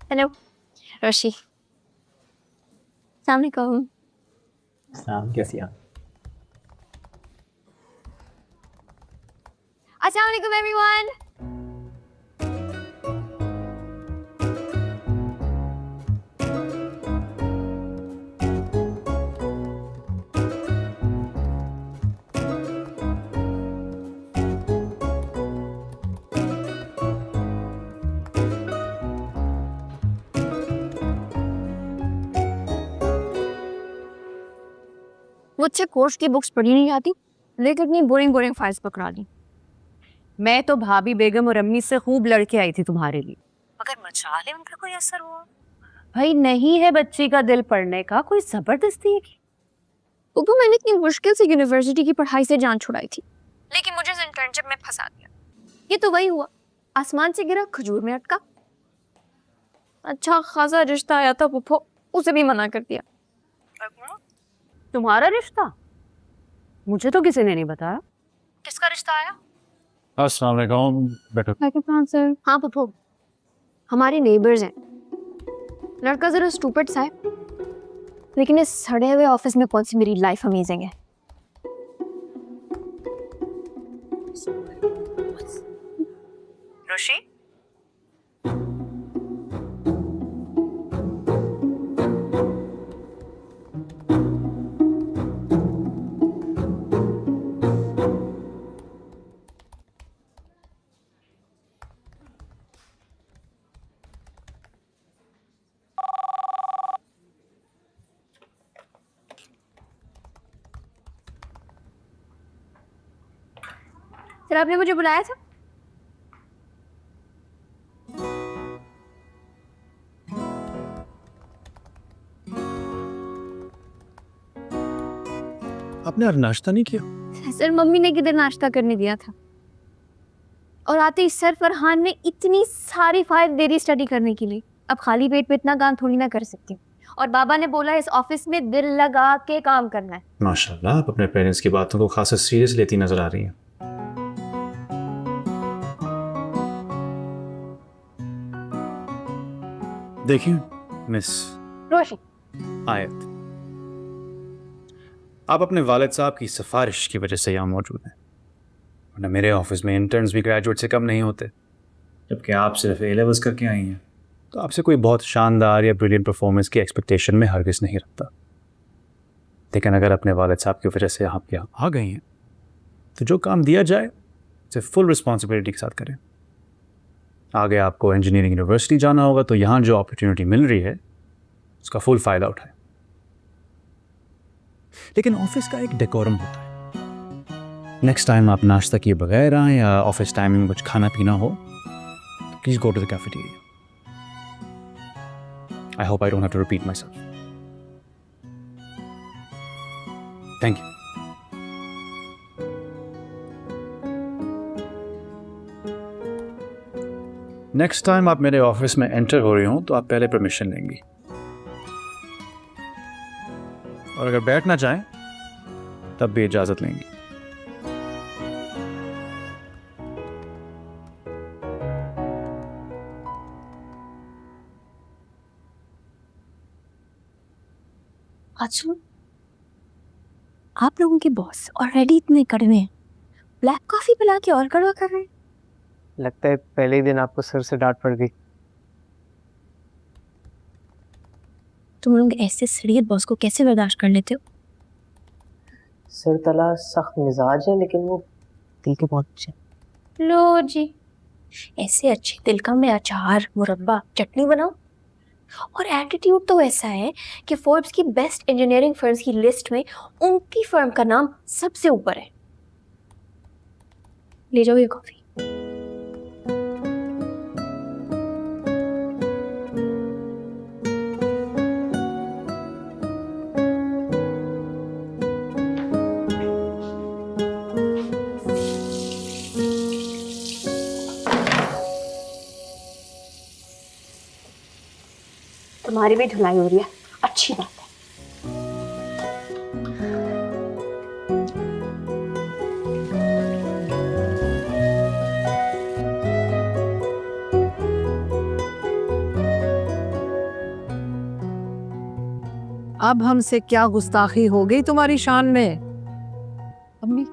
Hello रोशी। अस्सलाम वालेकुम। सलाम, कैसी हैं? अस्सलाम वालेकुम एवरीवन। मुझसे कोर्स की बुक्स पढ़ी नहीं आती, लेकिन इतनी बोरिंग बोरिंग फाइल्स पकड़ा दी। मैं तो भाभी बेगम और अम्मी से खूब लड़के आई थी तुम्हारे लिए, मगर मचाले उनका कोई असर हुआ? भाई नहीं है बच्ची का दिल पढ़ने का, कोई जबरदस्ती है कि? उपू मैंने इतनी मुश्किल से यूनिवर्सिटी की पढ़ाई से जान छुड़ाई थी, लेकिन मुझे इस इंटर्नशिप में फंसा दिया। ये तो वही हुआ, आसमान से गिरा खजूर में अटका। अच्छा खासा रिश्ता आया था पुप्पो, उसे भी मना कर दिया। तुम्हारा रिश्ता? मुझे तो किसी ने नहीं बताया। किसका रिश्ता आया? अस्सलाम वालेकुम, बैठो। सर। हाँ पुप्पो, हमारे नेबर्स हैं। लड़का जरा स्टूपिड सा है, लेकिन इस सड़े हुए ऑफिस में कौन सी मेरी लाइफ अमेजिंग है। रोशी, सर आपने मुझे बुलाया था? आपने आज नाश्ता नहीं किया? सर मम्मी ने किधर नाश्ता करने दिया था, और आते ही सर फरहान ने इतनी सारी फाइल दे दी स्टडी करने के लिए। अब खाली पेट पे इतना काम थोड़ी ना कर सकती हूँ, और बाबा ने बोला इस ऑफिस में दिल लगा के काम करना है। माशाल्लाह, आप अपने पेरेंट्स की बातों को खासा सीरियस लेती नजर आ रही हैं। देखिए मिस रोशी, आयत, आप अपने वालिद साहब की सिफारिश की वजह से यहाँ मौजूद हैं, वरना मेरे ऑफिस में इंटर्न्स भी ग्रेजुएट से कम नहीं होते। जबकि आप सिर्फ ए लेवल्स करके आई हैं, तो आपसे कोई बहुत शानदार या ब्रिलियंट परफॉर्मेंस की एक्सपेक्टेशन में हरगिज़ नहीं रखता। लेकिन अगर अपने वालिद साहब की वजह से आप यहाँ आ गई हैं, तो जो काम दिया जाए उसे फुल रिस्पॉन्सिबिलिटी के साथ करें। आगे आपको इंजीनियरिंग यूनिवर्सिटी जाना होगा, तो यहाँ जो अपॉर्चुनिटी मिल रही है उसका फुल फ़ायदा उठाएं। लेकिन ऑफिस का एक डेकोरम होता है। नेक्स्ट टाइम आप नाश्ता किए बगैर आए या ऑफिस टाइमिंग में कुछ खाना पीना हो, तो please go to the cafeteria. I hope I don't have to repeat myself. Thank you. Next time आप मेरे ऑफिस में एंटर हो रही हो तो आप पहले परमिशन लेंगी, और अगर बैठना चाहें तब भी इजाजत लेंगी। अच्छा, आप लोगों के बॉस ऑलरेडी इतने कड़वे हैं, ब्लैक कॉफी पिला के और कड़वा कर रहे हैं। लगता है पहले ही दिन आपको सर से डांट पड़ गई। तुम लोग ऐसे सड़ियत बॉस को कैसे बर्दाश्त कर लेते हो? सर तला सख्त मिजाज है, लेकिन वो दिल के बहुत अच्छे हैं। लो जी, ऐसे अच्छे दिल का में अचार, मुरब्बा, चटनी बनाओ। और एटीट्यूड तो ऐसा है कि फोर्ब्स की बेस्ट इंजीनियरिंग फर्म्स की लिस्ट में उनकी फर्म का नाम सबसे ऊपर है। ले जाओ ये कॉफी। तुम्हारी भी धुलाई हो रही है, अच्छी बात है। अब हमसे क्या गुस्ताखी हो गई तुम्हारी शान में? अम्मी,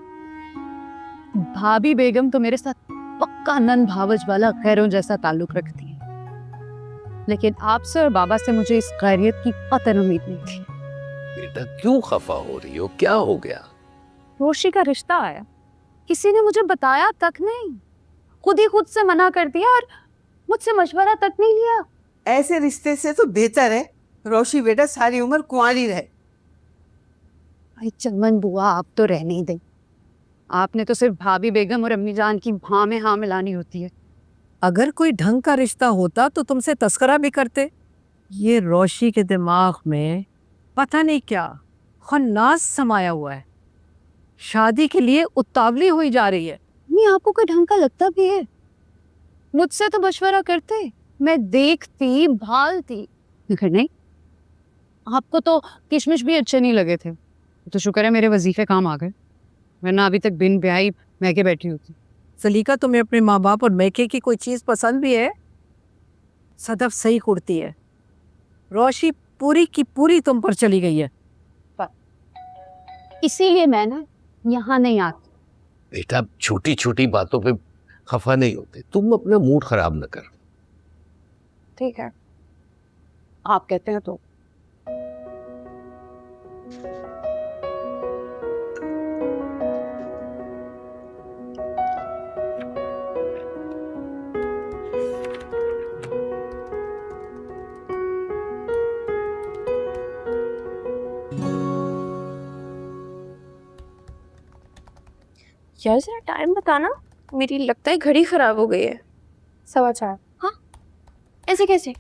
भाभी बेगम तो मेरे साथ पक्का नन भावज वाला खैरों जैसा ताल्लुक रखती है, लेकिन आपसे और बाबा से मुझे इस खैरियत की कतई उम्मीद नहीं थी। बेटा क्यों खफा हो रही हो, क्या हो गया? रोशी का रिश्ता आया, किसी ने मुझे बताया तक नहीं, खुद से मना कर दिया और मुझसे मशवरा तक नहीं लिया। ऐसे रिश्ते से तो बेहतर है रोशी बेटा सारी उम्र कुंवारी रहे। भाई चमन बुआ, आप तो रह नहीं दें। आपने तो सिर्फ भाभी बेगम और अम्मी जान की हाँ में हाँ मिलानी होती है। अगर कोई ढंग का रिश्ता होता तो तुमसे तस्करा भी करते। ये रोशी के दिमाग में पता नहीं क्या खन्नास समाया हुआ है, शादी के लिए उतावली हुई जा रही है। नहीं, आपको कोई ढंग का लगता भी है? मुझसे तो मशवरा करते, मैं देखती भालती, लेकिन नहीं। आपको तो किशमिश भी अच्छे नहीं लगे थे, तो शुक्र है मेरे वजीफे काम आ गए, वरना अभी तक बिन ब्याही मैके बैठी होती। सलीका, तुम्हें अपने माँ बाप और मैके की कोई चीज़ पसंद भी है? सदफ सही कुर्ती है, रोशी पूरी की पूरी तुम पर चली गई है। इसीलिए मैं ना यहाँ नहीं आती। बेटा छोटी छोटी बातों पे खफा नहीं होते, तुम अपना मूड खराब न कर। ठीक है, आप कहते हैं तो। यार जरा टाइम बताना, मेरी लगता है घड़ी खराब हो गई है। 4:15। हाँ, ऐसे कैसे?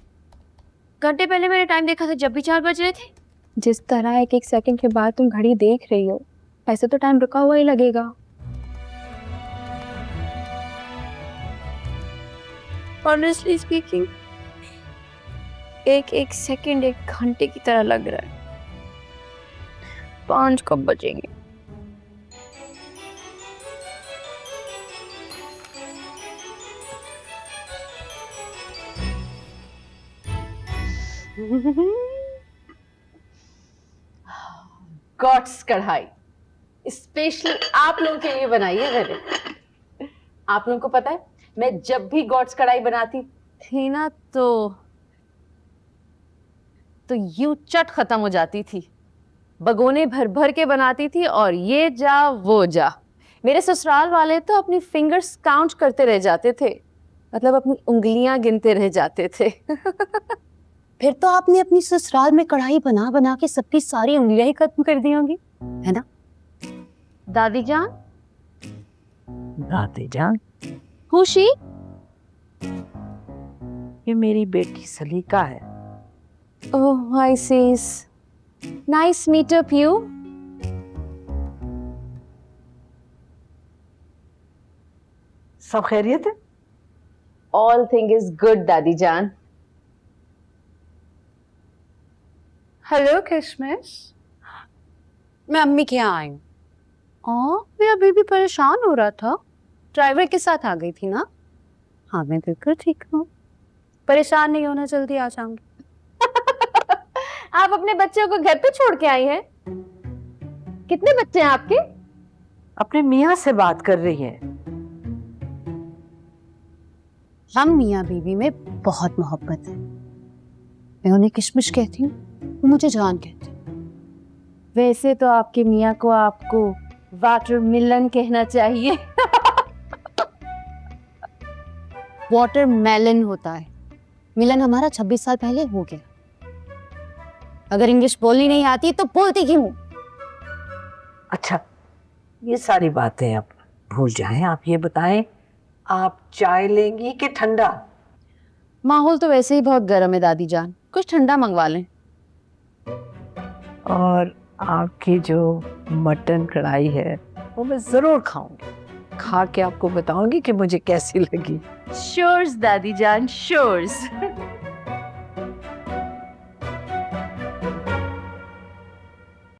घंटे पहले मैंने टाइम देखा था जब भी 4 बज रहे थे। जिस तरह एक एक सेकंड के बाद तुम घड़ी देख रही हो, ऐसे तो टाइम रुका हुआ ही लगेगा। ऑनेस्टली स्पीकिंग, एक एक सेकंड एक घंटे की तरह लग रहा है। 5 कब बजेंगे? गॉट्स कढ़ाई स्पेशली आप लोगों के लिए बनाई है मैंने। आप लोगों को पता है, मैं जब भी गॉट्स कढ़ाई बनाती थी ना तो यूं चट खत्म हो जाती थी। बगोने भर भर के बनाती थी और ये जा वो जा। मेरे ससुराल वाले तो अपनी फिंगर्स काउंट करते रह जाते थे, मतलब अपनी उंगलियां गिनते रह जाते थे। फिर तो आपने अपनी ससुराल में कढ़ाई बना बना के सबकी सारी उंगलियां ही खत्म कर दी होंगी, है ना दादी जान? दादी जान, खुशी, ये मेरी बेटी सलीका है। ओह आई सीस, नाइस मीट अप यू। सब खैरियत है? ऑल थिंग इज गुड दादी जान। हेलो किशमिश, मैं अम्मी के यहाँ आई हूँ। मैं अभी भी परेशान हो रहा था, ड्राइवर के साथ आ गई थी ना। हाँ मैं बिल्कुल ठीक हूँ, परेशान नहीं होना, जल्दी आ जाऊंगी। आप अपने बच्चों को घर पे छोड़ के आई हैं? कितने बच्चे हैं आपके? अपने मियाँ से बात कर रही है। हम मियाँ बीवी में बहुत मोहब्बत है। मैं उन्हें किशमिश कहती हूँ, वो मुझे जान कहते हैं। वैसे तो आपके मियाँ को आपको वाटरमेलन कहना चाहिए। वाटरमेलन होता है, मिलन हमारा 26 साल पहले हो गया। अगर इंग्लिश बोलनी नहीं आती तो बोलती क्यों? अच्छा, ये सारी बातें अब भूल जाएं। आप ये बताएं, आप चाय लेंगी कि ठंडा? माहौल तो वैसे ही बहुत गर्म है दादी जान, कुछ ठंडा मंगवा लें। और आपकी जो मटन कढ़ाई है वो मैं ज़रूर खाऊंगी, खा के आपको बताऊंगी कि मुझे कैसी लगी। श्योर्स दादी जान, श्योर्स।